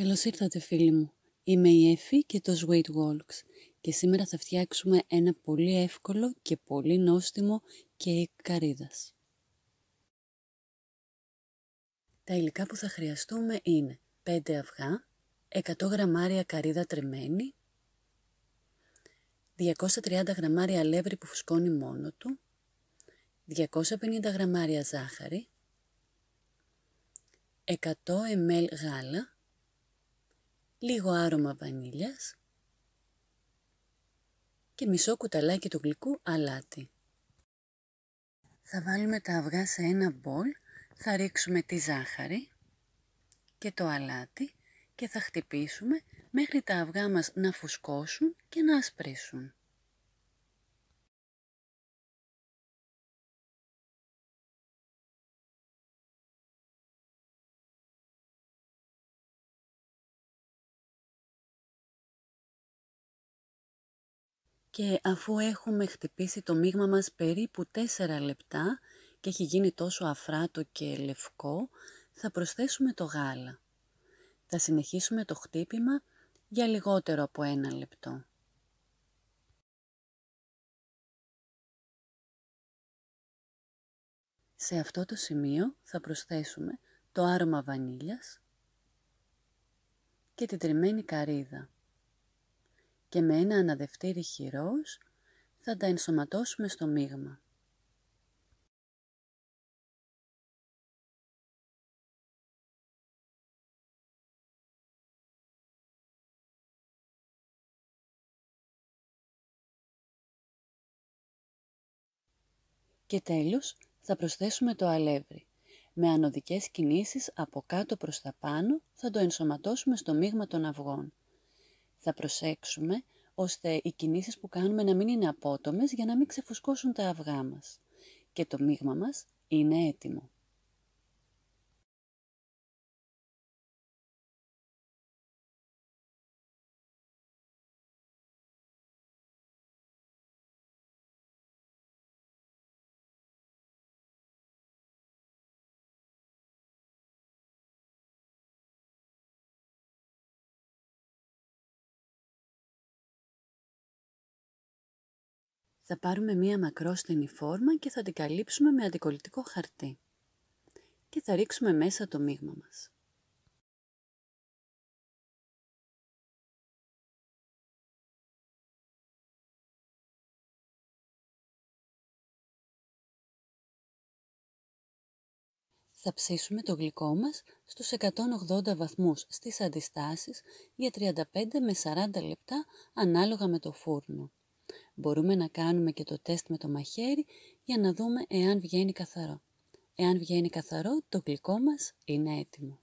Καλώς ήρθατε φίλοι μου. Είμαι η Εφη και το Sweet Walks και σήμερα θα φτιάξουμε ένα πολύ εύκολο και πολύ νόστιμο κέικ καρύδας. Τα υλικά που θα χρειαστούμε είναι 5 αυγά, 100 γραμμάρια καρύδα τριμμένη, 230 γραμμάρια αλεύρι που φουσκώνει μόνο του, 250 γραμμάρια ζάχαρη, 100 ml γάλα, λίγο άρωμα βανίλιας και μισό κουταλάκι του γλυκού αλάτι. Θα βάλουμε τα αυγά σε ένα μπολ, θα ρίξουμε τη ζάχαρη και το αλάτι και θα χτυπήσουμε μέχρι τα αυγά μας να φουσκώσουν και να ασπρίσουν. Και αφού έχουμε χτυπήσει το μείγμα μας περίπου 4 λεπτά και έχει γίνει τόσο αφράτο και λευκό, θα προσθέσουμε το γάλα. Θα συνεχίσουμε το χτύπημα για λιγότερο από 1 λεπτό. Σε αυτό το σημείο θα προσθέσουμε το άρωμα βανίλιας και την τριμμένη καρύδα. Και με ένα αναδευτήρι χειρός θα τα ενσωματώσουμε στο μείγμα. Και τέλος θα προσθέσουμε το αλεύρι. Με ανωδικές κινήσεις από κάτω προς τα πάνω θα το ενσωματώσουμε στο μείγμα των αυγών. Θα προσέξουμε ώστε οι κινήσεις που κάνουμε να μην είναι απότομες για να μην ξεφουσκώσουν τα αυγά μας. Και το μείγμα μας είναι έτοιμο. Θα πάρουμε μία μακρόστενη φόρμα και θα την καλύψουμε με αντικολλητικό χαρτί. Και θα ρίξουμε μέσα το μείγμα μας. Θα ψήσουμε το γλυκό μας στους 180 βαθμούς στις αντιστάσεις για 35 με 40 λεπτά ανάλογα με το φούρνο. Μπορούμε να κάνουμε και το τεστ με το μαχαίρι για να δούμε εάν βγαίνει καθαρό. Εάν βγαίνει καθαρό, το γλυκό μας είναι έτοιμο.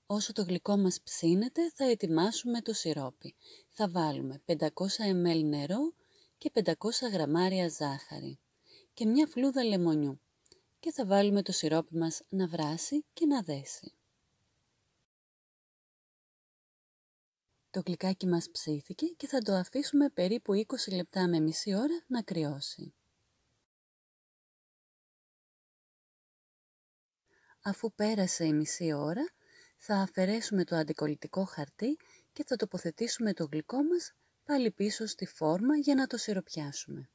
Όσο το γλυκό μας ψήνεται, θα ετοιμάσουμε το σιρόπι. Θα βάλουμε 500 ml νερό και 500 γραμμάρια ζάχαρη και μια φλούδα λεμονιού. Και θα βάλουμε το σιρόπι μας να βράσει και να δέσει. Το γλυκάκι μας ψήθηκε και θα το αφήσουμε περίπου 20 λεπτά με μισή ώρα να κρυώσει. Αφού πέρασε η μισή ώρα, θα αφαιρέσουμε το αντικολλητικό χαρτί και θα τοποθετήσουμε το γλυκό μας πάλι πίσω στη φόρμα για να το σιροπιάσουμε.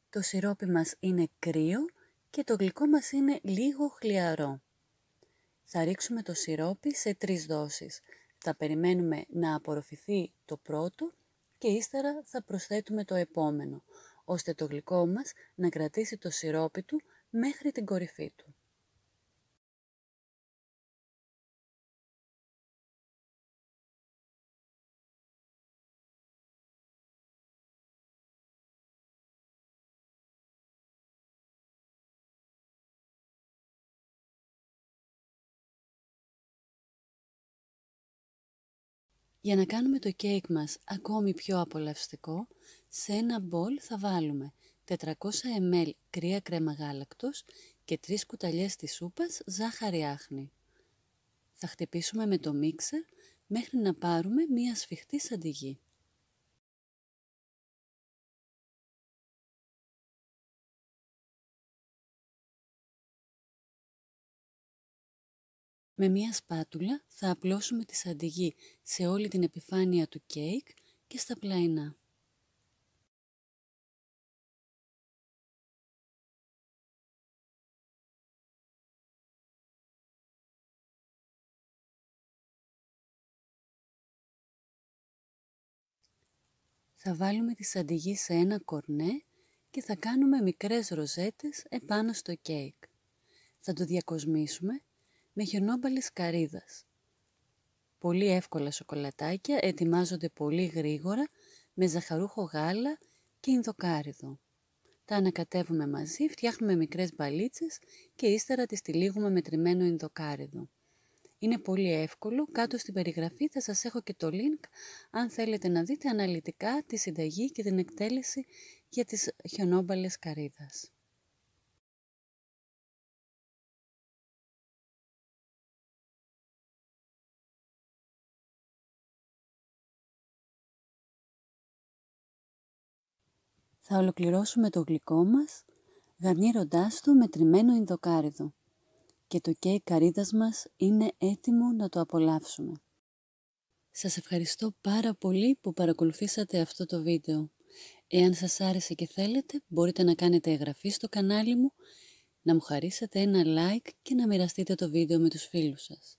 Το σιρόπι μας είναι κρύο και το γλυκό μας είναι λίγο χλιαρό. Θα ρίξουμε το σιρόπι σε 3 δόσεις. Θα περιμένουμε να απορροφηθεί το πρώτο και ύστερα θα προσθέτουμε το επόμενο, ώστε το γλυκό μας να κρατήσει το σιρόπι του μέχρι την κορυφή του. Για να κάνουμε το κέικ μας ακόμη πιο απολαυστικό, σε ένα μπολ θα βάλουμε 400 ml κρύα κρέμα γάλακτος και 3 κουταλιές της σούπας ζάχαρη άχνη. Θα χτυπήσουμε με το μίξερ μέχρι να πάρουμε μία σφιχτή σαντιγί. Με μία σπάτουλα θα απλώσουμε τη σαντιγί σε όλη την επιφάνεια του κέικ και στα πλαϊνά. Θα βάλουμε τη σαντιγί σε ένα κορνέ και θα κάνουμε μικρές ροζέτες επάνω στο κέικ. Θα το διακοσμήσουμε με χιονόμπαλες καρύδας. Πολύ εύκολα σοκολατάκια ετοιμάζονται πολύ γρήγορα με ζαχαρούχο γάλα και ινδοκάρυδο. Τα ανακατεύουμε μαζί, φτιάχνουμε μικρές μπαλίτσες και ύστερα τις τυλίγουμε με τριμμένο ινδοκάρυδο. Είναι πολύ εύκολο, κάτω στην περιγραφή θα σας έχω και το link αν θέλετε να δείτε αναλυτικά τη συνταγή και την εκτέλεση για τις χιονόμπαλες καρύδας. Θα ολοκληρώσουμε το γλυκό μας, γαρνίροντάς το με τριμμένο ινδοκάρυδο. Και το κέικ καρύδας μας είναι έτοιμο να το απολαύσουμε. Σας ευχαριστώ πάρα πολύ που παρακολουθήσατε αυτό το βίντεο. Εάν σας άρεσε και θέλετε, μπορείτε να κάνετε εγγραφή στο κανάλι μου, να μου χαρίσετε ένα like και να μοιραστείτε το βίντεο με τους φίλους σας.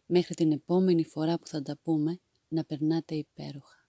Μέχρι την επόμενη φορά που θα τα πούμε, να περνάτε υπέροχα.